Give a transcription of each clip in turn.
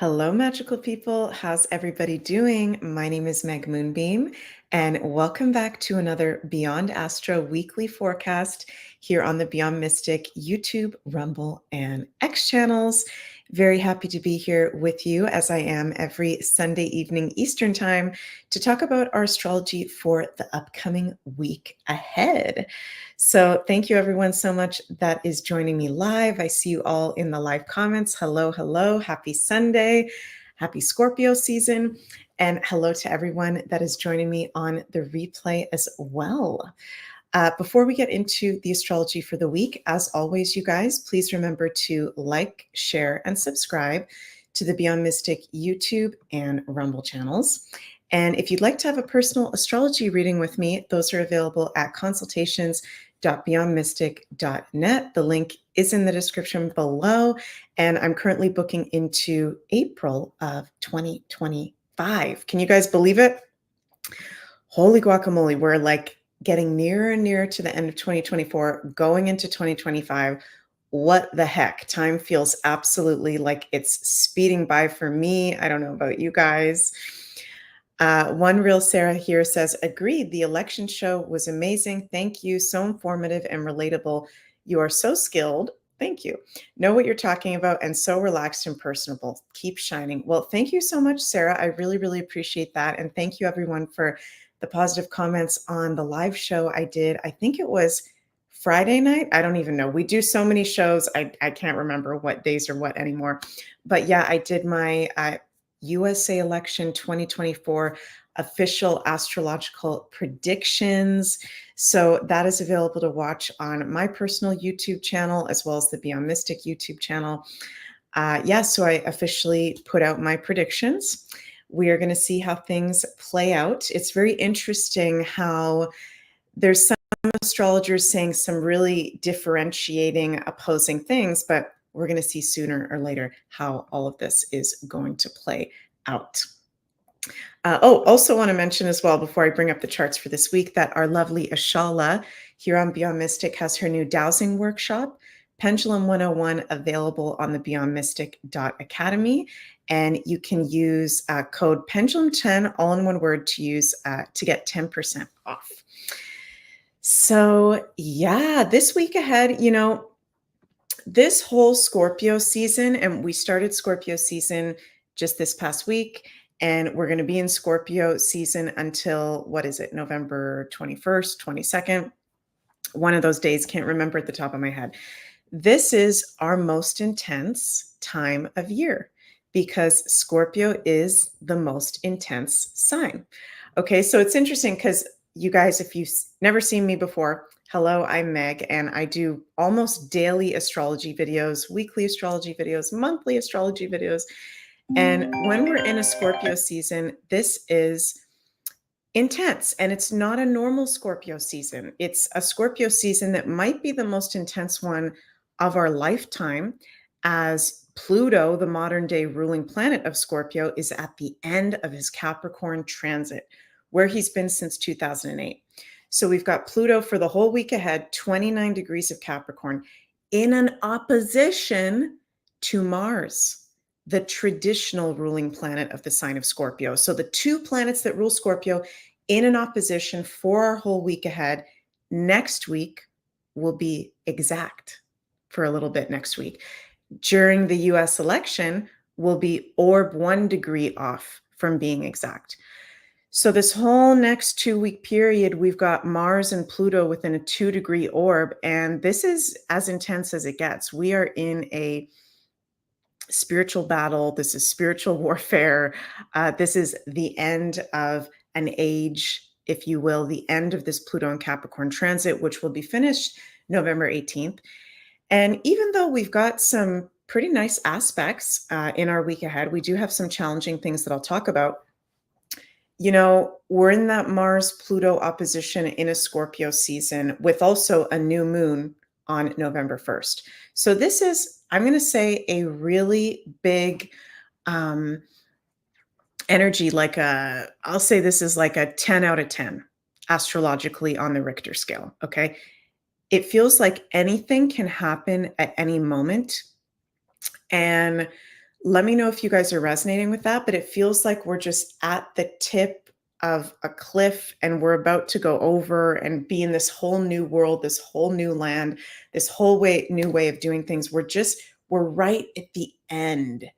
Hello, magical people. How's everybody doing? My name is Meg Moonbeam, and welcome back to another Beyond Astro weekly forecast here on the Beyond Mystic YouTube, Rumble, and X channels. Very happy to be here with you, as I am every Sunday evening Eastern Time, to talk about our astrology for the upcoming week ahead. So thank you everyone so much that is joining me live. I see you all in the live comments. Hello, hello. Happy Sunday. Happy Scorpio season. And hello to everyone that is joining me on the replay as well. Before we get into the astrology for the week, as always, you guys, please remember to like, share, and subscribe to the Beyond Mystic YouTube and Rumble channels. And if you'd like to have a personal astrology reading with me, those are available at consultations.beyondmystic.net. The link is in the description below, and I'm currently booking into April of 2025. Can you guys believe it? Holy guacamole, we're like getting nearer and nearer to the end of 2024, going into 2025. What the heck? Time feels absolutely like it's speeding by for me. I don't know about you guys. One real Sarah here says, agreed. The election show was amazing. Thank you. So informative and relatable. You are so skilled. Thank you. Know what you're talking about and so relaxed and personable. Keep shining. Well, thank you so much, Sarah. I really, really appreciate that. And thank you everyone for the positive comments on the live show I did. I think it was Friday night. I don't even know. We do so many shows. I can't remember what days or what anymore. But yeah, I did my USA election 2024 official astrological predictions. So that is available to watch on my personal YouTube channel as well as the Beyond Mystic YouTube channel. So I officially put out my predictions. We are going to see how things play out. It's very interesting how there's some astrologers saying some really differentiating, opposing things, but we're going to see sooner or later how all of this is going to play out. Also want to mention as well, before I bring up the charts for this week, that our lovely Ashala here on Beyond Mystic has her new dowsing workshop, Pendulum 101, available on the beyondmystic.academy. And you can use code Pendulum10, all in one word, to get 10% off. So yeah, this week ahead, this whole Scorpio season, and we started Scorpio season just this past week, and we're going to be in Scorpio season until, November 21st, 22nd. One of those days, can't remember at the top of my head. This is our most intense time of year because Scorpio is the most intense sign. Okay, so it's interesting because you guys, if you've never seen me before, hello, I'm Meg, and I do almost daily astrology videos, weekly astrology videos, monthly astrology videos. And when we're in a Scorpio season, this is intense, and it's not a normal Scorpio season. It's a Scorpio season that might be the most intense one of our lifetime, as Pluto, the modern day ruling planet of Scorpio, is at the end of his Capricorn transit, where he's been since 2008. So we've got Pluto for the whole week ahead, 29 degrees of Capricorn, in an opposition to Mars, the traditional ruling planet of the sign of Scorpio. So the two planets that rule Scorpio in an opposition for our whole week ahead. Next week will be exact for a little bit next week. During the US election, will be orb 1 degree off from being exact. So this whole next 2-week period, we've got Mars and Pluto within a 2-degree orb, and this is as intense as it gets. We are in a spiritual battle. This is spiritual warfare. This is the end of an age, if you will, the end of this Pluto and Capricorn transit, which will be finished November 18th. And even though we've got some pretty nice aspects in our week ahead, we do have some challenging things that I'll talk about. We're in that Mars-Pluto opposition in a Scorpio season with also a new moon on November 1st. So this is, I'm going to say, a really big energy, I'll say this is like a 10 out of 10 astrologically on the Richter scale. Okay. It feels like anything can happen at any moment. And Let me know if you guys are resonating with that, but it feels like we're just at the tip of a cliff and we're about to go over and be in this whole new world, this whole new land, this whole new way of doing things. We're right at the end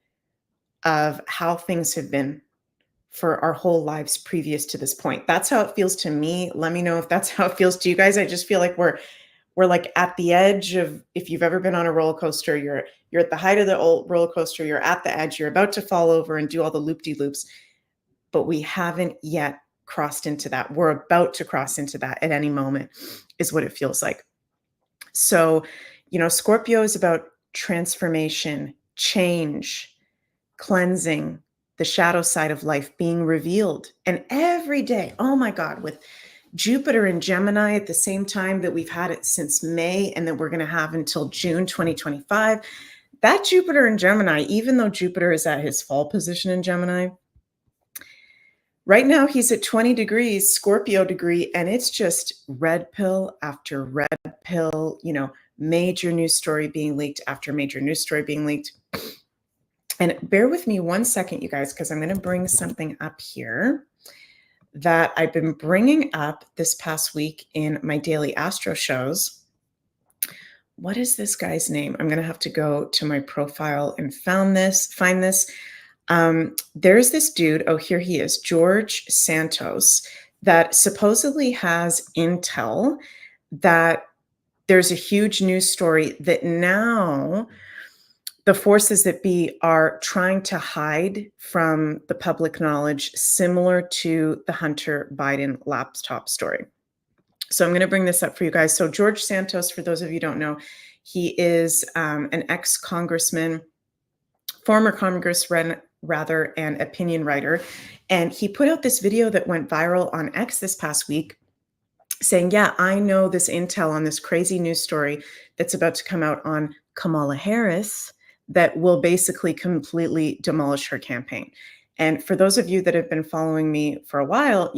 of how things have been for our whole lives previous to this point. That's how it feels to me. Let me know if that's how it feels to you guys. I just feel like we're like at the edge of, if you've ever been on a roller coaster, you're at the height of the old roller coaster, you're at the edge, you're about to fall over and do all the loop-de-loops, but we haven't yet crossed into that. We're about to cross into that at any moment is what it feels like. So, Scorpio is about transformation, change, cleansing, the shadow side of life being revealed. And every day, oh my God, with Jupiter and Gemini at the same time that we've had it since May and that we're going to have until June 2025, that Jupiter in Gemini, even though Jupiter is at his fall position in Gemini, right now he's at 20 degrees, Scorpio degree, and it's just red pill after red pill, major news story being leaked after major news story being leaked. And bear with me one second, you guys, because I'm going to bring something up here that I've been bringing up this past week in my daily Astro shows. What is this guy's name? I'm going to have to go to my profile and find this. There's this dude. Oh, here he is, George Santos, that supposedly has intel that there's a huge news story that now the forces that be are trying to hide from the public knowledge, similar to the Hunter Biden laptop story. So I'm going to bring this up for you guys. So George Santos, for those of you who don't know, he is an ex-congressman, former congressman, rather, and opinion writer. And he put out this video that went viral on X this past week saying, yeah, I know this intel on this crazy news story that's about to come out on Kamala Harris that will basically completely demolish her campaign. And for those of you that have been following me for a while,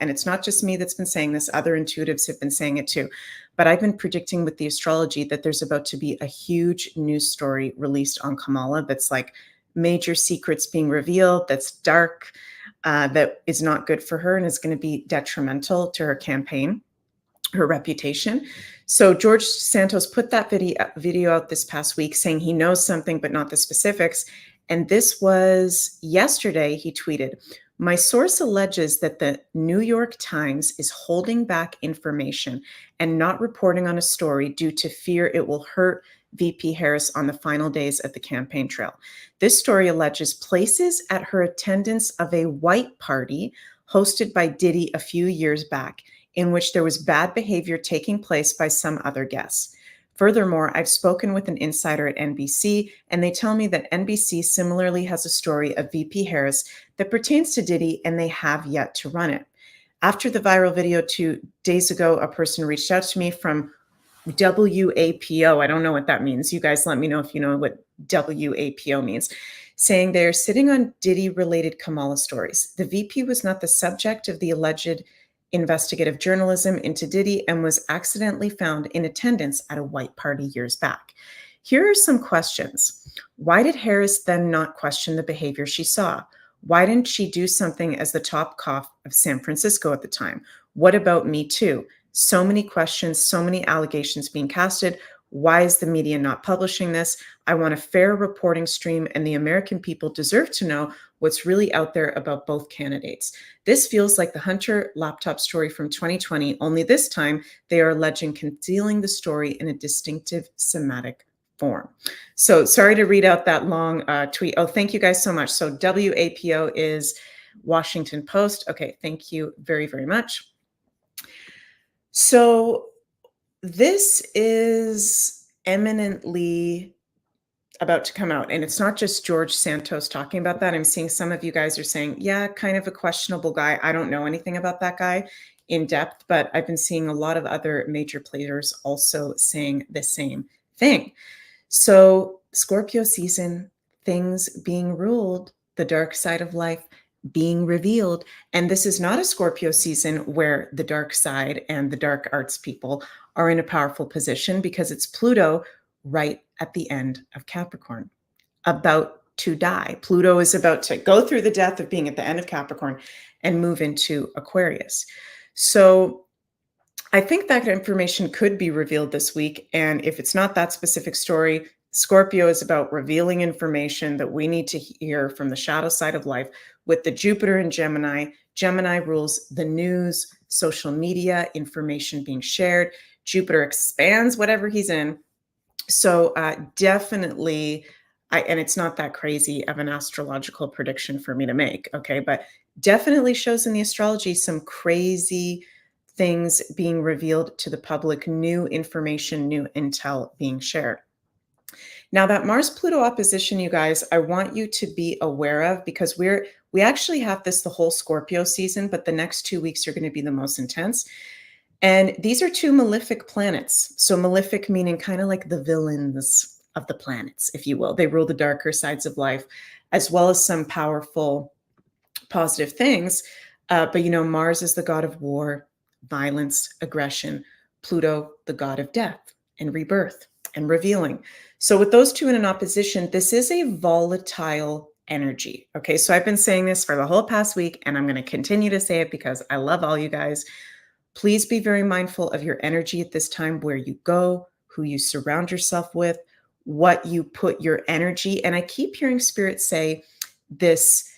and it's not just me that's been saying this, other intuitives have been saying it too, but I've been predicting with the astrology that there's about to be a huge news story released on Kamala that's like major secrets being revealed, that's dark, that is not good for her and is going to be detrimental to her campaign, her reputation. So George Santos put that video out this past week saying he knows something, but not the specifics. And this was yesterday. He tweeted, "My source alleges that the New York Times is holding back information and not reporting on a story due to fear it will hurt VP Harris on the final days of the campaign trail. This story alleges places at her attendance of a white party hosted by Diddy a few years back, in which there was bad behavior taking place by some other guests. Furthermore, I've spoken with an insider at NBC, and they tell me that NBC similarly has a story of VP Harris that pertains to Diddy, and they have yet to run it. After the viral video 2 days ago, a person reached out to me from WAPO. I don't know what that means. You guys let me know if you know what WAPO means. Saying they're sitting on Diddy-related Kamala stories. The VP was not the subject of the alleged investigative journalism into Diddy and was accidentally found in attendance at a white party years back. Here are some questions. Why did Harris then not question the behavior she saw? Why didn't she do something as the top cop of San Francisco at the time? What about Me Too? So many questions, so many allegations being casted. Why is the media not publishing this? I want a fair reporting stream, and the American people deserve to know what's really out there about both candidates. This feels like the Hunter laptop story from 2020, only this time they are alleging concealing the story in a distinctive Semitic form." So sorry to read out that long tweet. Oh, thank you guys so much. So WAPO is Washington Post. Okay, thank you very, very much. So this is eminently about to come out. And it's not just George Santos talking about that. I'm seeing some of you guys are saying, yeah, kind of a questionable guy. I don't know anything about that guy in depth, but I've been seeing a lot of other major players also saying the same thing. So Scorpio season, things being ruled, the dark side of life being revealed. And this is not a Scorpio season where the dark side and the dark arts people are in a powerful position, because it's Pluto right at the end of Capricorn, about to die. Pluto is about to go through the death of being at the end of Capricorn and move into Aquarius. So I think that information could be revealed this week. And if it's not that specific story, Scorpio is about revealing information that we need to hear from the shadow side of life with the Jupiter in Gemini. Gemini rules the news, social media, information being shared. Jupiter expands whatever he's in. So definitely, and it's not that crazy of an astrological prediction for me to make, okay? But definitely shows in the astrology some crazy things being revealed to the public, new information, new intel being shared. Now that Mars-Pluto opposition, you guys, I want you to be aware of, because we actually have this the whole Scorpio season, but the next 2 weeks are going to be the most intense. And these are two malefic planets. So malefic meaning kind of like the villains of the planets, if you will. They rule the darker sides of life, as well as some powerful, positive things. But you know, Mars is the god of war, violence, aggression. Pluto, the god of death and rebirth and revealing. So with those two in an opposition, this is a volatile energy. Okay, so I've been saying this for the whole past week, and I'm going to continue to say it because I love all you guys. Please be very mindful of your energy at this time, where you go, who you surround yourself with, what you put your energy. And I keep hearing Spirit say this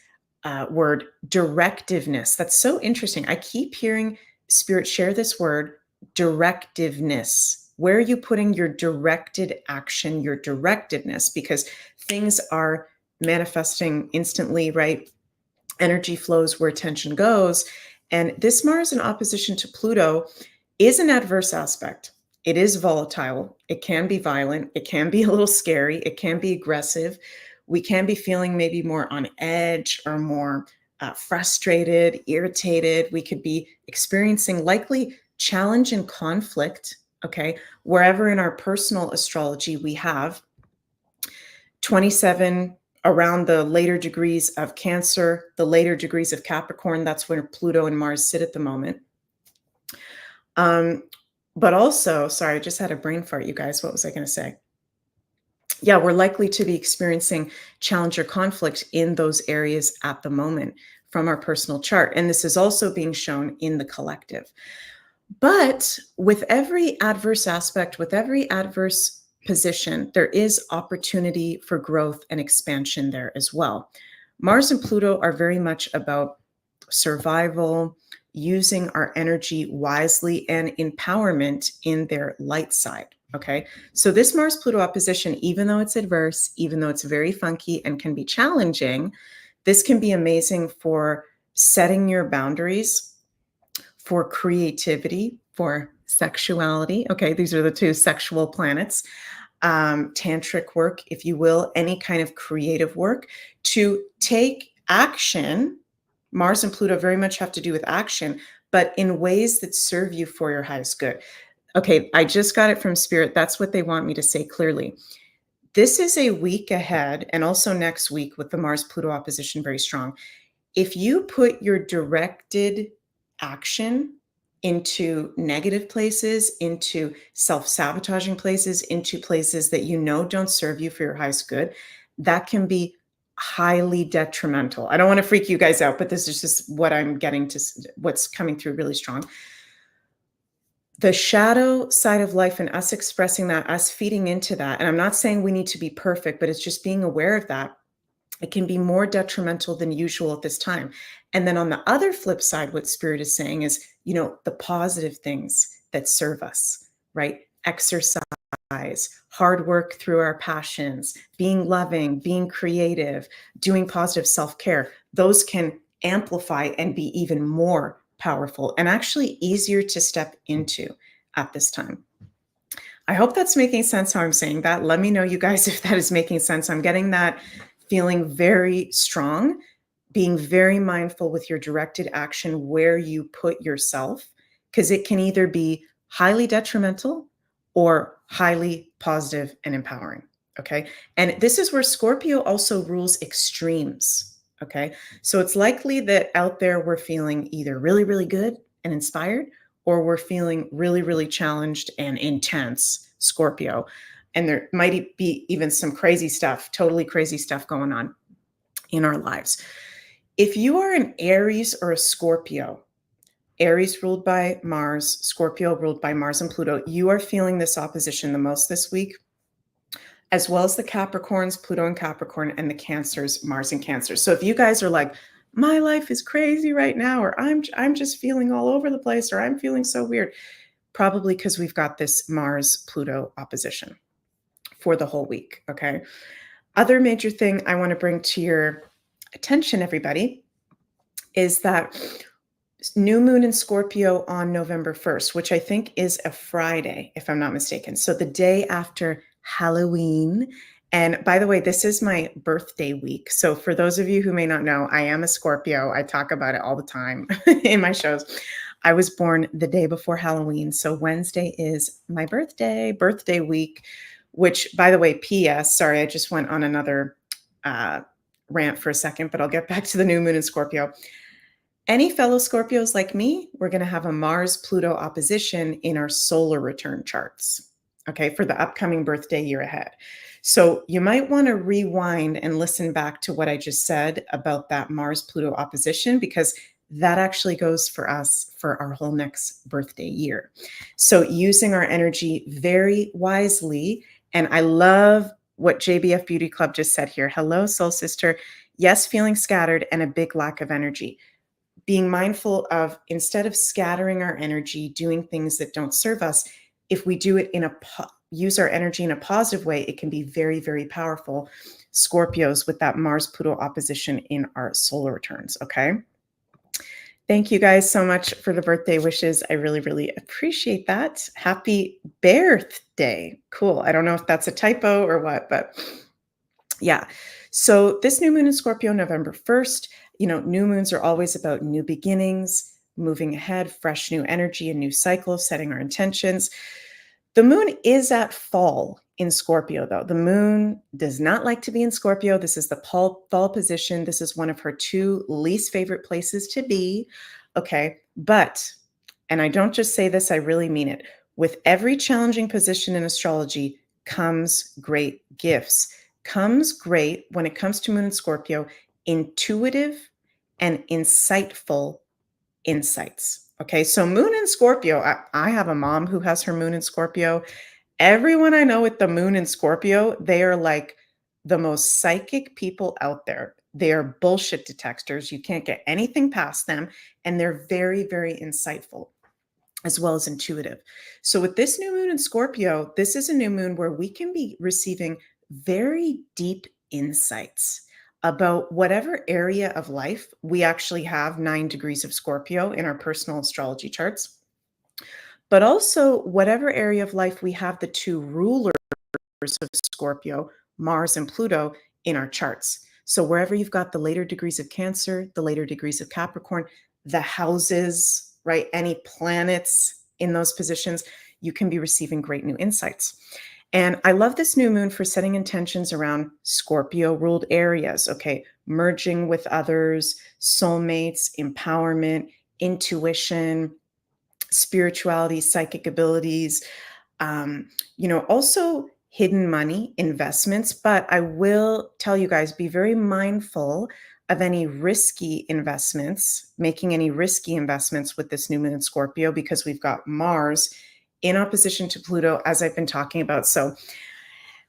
word, directiveness. That's so interesting. I keep hearing Spirit share this word, directiveness. Where are you putting your directed action, your directedness? Because things are manifesting instantly, right? Energy flows where attention goes. And this Mars in opposition to Pluto is an adverse aspect. It is volatile. It can be violent. It can be a little scary. It can be aggressive. We can be feeling maybe more on edge or more frustrated, irritated. We could be experiencing likely challenge and conflict, okay? Wherever in our personal astrology we have 27 around the later degrees of Cancer, the later degrees of Capricorn. That's where Pluto and Mars sit at the moment. But also, sorry, I just had a brain fart, you guys. What was I going to say? Yeah, we're likely to be experiencing challenge or conflict in those areas at the moment from our personal chart. And this is also being shown in the collective. But with every adverse aspect, with every adverse position, there is opportunity for growth and expansion there as well. Mars and Pluto are very much about survival, using our energy wisely, and empowerment in their light side. Okay, so this Mars-Pluto opposition, even though it's adverse, even though it's very funky and can be challenging, this can be amazing for setting your boundaries, for creativity, for sexuality. Okay, these are the two sexual planets. Tantric work, if you will, any kind of creative work, to take action. Mars and Pluto very much have to do with action, but in ways that serve you for your highest good. Okay, I just got it from Spirit. That's what they want me to say clearly. This is a week ahead, and also next week with the Mars-Pluto opposition very strong. If you put your directed action into negative places, into self-sabotaging places, into places that you know don't serve you for your highest good, that can be highly detrimental. I don't want to freak you guys out, but this is just what I'm getting to, what's coming through really strong. The shadow side of life and us expressing that, us feeding into that, and I'm not saying we need to be perfect, but it's just being aware of that. It can be more detrimental than usual at this time. And then on the other flip side, what Spirit is saying is, you know, the positive things that serve us, right? Exercise, hard work through our passions, being loving, being creative, doing positive self-care. Those can amplify and be even more powerful and actually easier to step into at this time. I hope that's making sense how I'm saying that. Let me know, you guys, if that is making sense. I'm getting that feeling very strong, being very mindful with your directed action, where you put yourself, because it can either be highly detrimental or highly positive and empowering. Okay. And this is where Scorpio also rules extremes. Okay. So it's likely that out there we're feeling either really, really good and inspired, or we're feeling really, really challenged and intense, Scorpio. And there might be even some crazy stuff, totally crazy stuff going on in our lives. If you are an Aries or a Scorpio, Aries ruled by Mars, Scorpio ruled by Mars and Pluto, you are feeling this opposition the most this week, as well as the Capricorns, Pluto and Capricorn, and the Cancers, Mars and Cancer. So if you guys are like, my life is crazy right now, or I'm just feeling all over the place, or I'm feeling so weird, probably because we've got this Mars-Pluto opposition for the whole week, okay? Other major thing I want to bring to your attention, everybody, is that new moon in Scorpio on November 1st, which I think is a Friday, if I'm not mistaken. So the day after Halloween. And by the way, this is my birthday week. So for those of you who may not know, I am a Scorpio. I talk about it all the time in my shows. I was born the day before Halloween. So Wednesday is my birthday week, which, by the way, P.S. Sorry, I just went on another rant for a second, but I'll get back to the new moon in Scorpio. Any fellow Scorpios like me, we're going to have a Mars-Pluto opposition in our solar return charts, okay, for the upcoming birthday year ahead. So you might want to rewind and listen back to what I just said about that Mars-Pluto opposition, because that actually goes for us for our whole next birthday year. So using our energy very wisely. And I love what JBF Beauty Club just said here. Hello, soul sister. Yes, feeling scattered and a big lack of energy. Being mindful of, instead of scattering our energy, doing things that don't serve us, if we do it use our energy in a positive way, it can be very, very powerful. Scorpios with that Mars-Pluto opposition in our solar returns, okay? Thank you guys so much for the birthday wishes. I really, really appreciate that. Happy birthday. Cool. I don't know if that's a typo or what, but yeah. So this new moon in Scorpio, November 1st, new moons are always about new beginnings, moving ahead, fresh new energy, a new cycle, setting our intentions. The moon is at fall in Scorpio, though. The moon does not like to be in Scorpio. This is the fall position. This is one of her 2 least favorite places to be. Okay. But, and I don't just say this, I really mean it. With every challenging position in astrology comes great gifts. Comes great, when it comes to moon in Scorpio, intuitive and insightful insights. Okay, so moon in Scorpio, I have a mom who has her moon in Scorpio. Everyone I know with the moon in Scorpio, they are like the most psychic people out there. They are bullshit detectors. You can't get anything past them. And they're very, very insightful, as well as intuitive. So with this new moon in Scorpio, this is a new moon where we can be receiving very deep insights about whatever area of life. We actually have 9 degrees of Scorpio in our personal astrology charts, but also whatever area of life we have the 2 rulers of Scorpio, Mars and Pluto, in our charts. So wherever you've got the later degrees of Cancer, the later degrees of Capricorn, the houses, right? Any planets in those positions, you can be receiving great new insights. And I love this new moon for setting intentions around Scorpio ruled areas. Okay. Merging with others, soulmates, empowerment, intuition, spirituality, psychic abilities, also hidden money, investments. But I will tell you guys, be very mindful of any risky investments, making any risky investments with this new moon in Scorpio, because we've got Mars in opposition to Pluto, as I've been talking about. So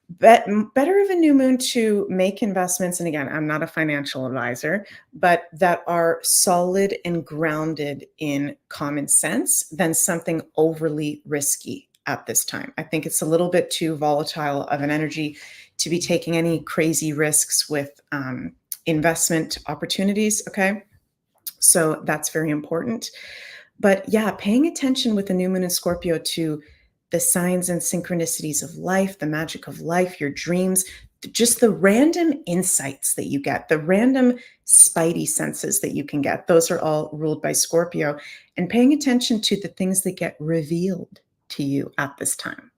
better of a new moon to make investments. And again, I'm not a financial advisor, but that are solid and grounded in common sense than something overly risky at this time. I think it's a little bit too volatile of an energy to be taking any crazy risks with investment opportunities. Okay. So that's very important. But yeah, paying attention with the new moon in Scorpio to the signs and synchronicities of life, the magic of life, your dreams, just the random insights that you get, the random spidey senses that you can get. Those are all ruled by Scorpio, and paying attention to the things that get revealed to you at this time.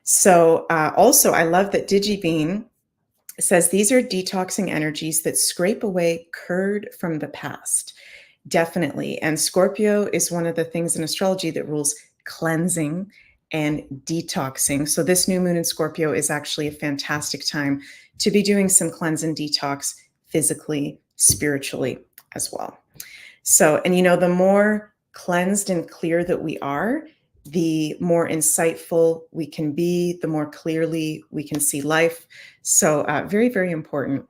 So also, I love that DigiBean says these are detoxing energies that scrape away curd from the past. Definitely. And Scorpio is one of the things in astrology that rules cleansing and detoxing. So this new moon in Scorpio is actually a fantastic time to be doing some cleanse and detox physically, spiritually as well. So, and the more cleansed and clear that we are, the more insightful we can be, the more clearly we can see life. So, very, very important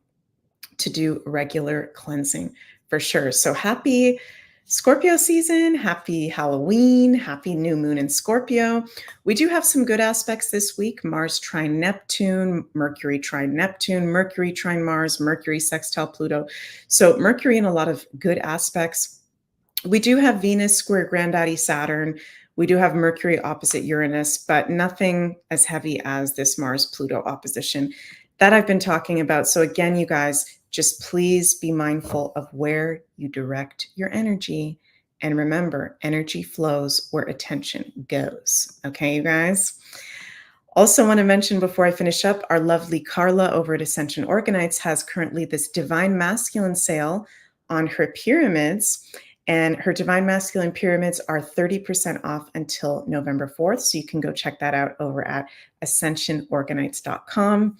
to do regular cleansing for sure. So, happy Scorpio season, happy Halloween, happy new moon in Scorpio. We do have some good aspects this week. Mars trine Neptune, Mercury trine Neptune, Mercury trine Mars, Mercury sextile Pluto. So Mercury in a lot of good aspects. We do have Venus square granddaddy Saturn. We do have Mercury opposite Uranus, but nothing as heavy as this Mars-Pluto opposition that I've been talking about. So again, you guys, just please be mindful of where you direct your energy. And remember, energy flows where attention goes. Okay, you guys? Also want to mention before I finish up, our lovely Carla over at Ascension Organites has currently this Divine Masculine sale on her pyramids. And her Divine Masculine pyramids are 30% off until November 4th. So you can go check that out over at ascensionorganites.com.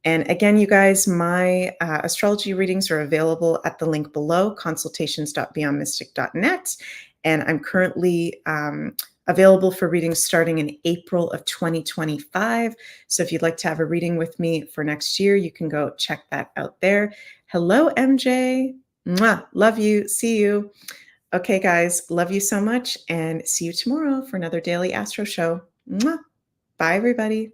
And again, you guys, my astrology readings are available at the link below, consultations.beyondmystic.net. And I'm currently available for readings starting in April of 2025. So if you'd like to have a reading with me for next year, you can go check that out there. Hello, MJ. Mwah. Love you. See you. Okay, guys, love you so much and see you tomorrow for another daily Astro show. Mwah. Bye, everybody.